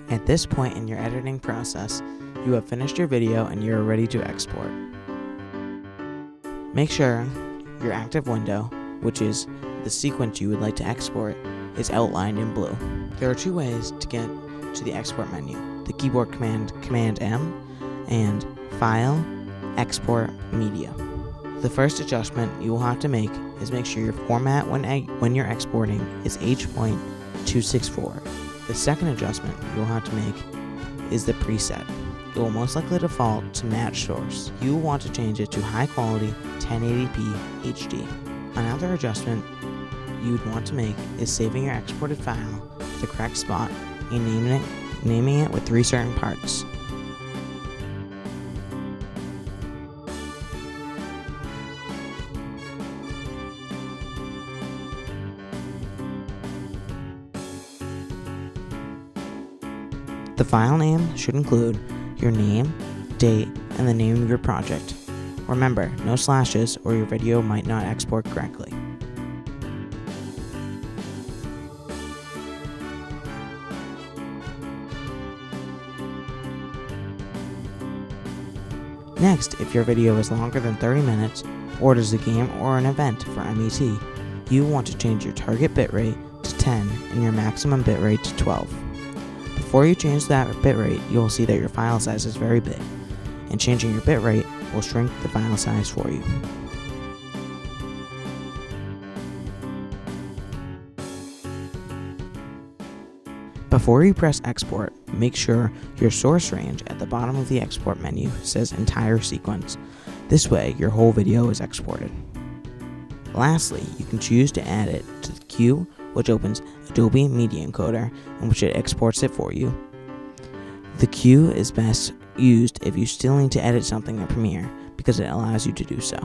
At this point in your editing process, you have finished your video and you are ready to export. Make sure your active window, which is the sequence you would like to export, is outlined in blue. There are two ways to get to the export menu: the keyboard command Command M and File, Export Media. The first adjustment you will have to make is make sure your format when you're exporting is H.264. The second adjustment you will have to make is the preset. It will most likely default to match source. You will want to change it to high quality 1080p HD. Another adjustment you would want to make is saving your exported file to the correct spot and naming it with 3 certain parts. The file name should include your name, date, and the name of your project. Remember, no slashes or your video might not export correctly. Next, if your video is longer than 30 minutes, or it is a game or an event for MET, you want to change your target bitrate to 10 and your maximum bitrate to 12. Before you change that bitrate, you will see that your file size is very big, and changing your bitrate will shrink the file size for you. Before you press export, make sure your source range at the bottom of the export menu says entire sequence. This way, your whole video is exported. Lastly, you can choose to add it to the queue, which opens Adobe Media Encoder, in which it exports it for you. The queue is best used if you still need to edit something in Premiere, because it allows you to do so.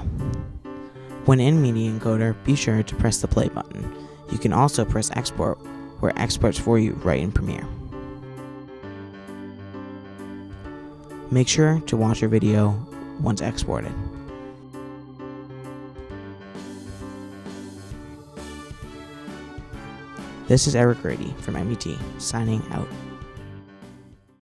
When in Media Encoder, be sure to press the play button. You can also press export, where it exports for you right in Premiere. Make sure to watch your video once exported. This is Grady from MET, signing out.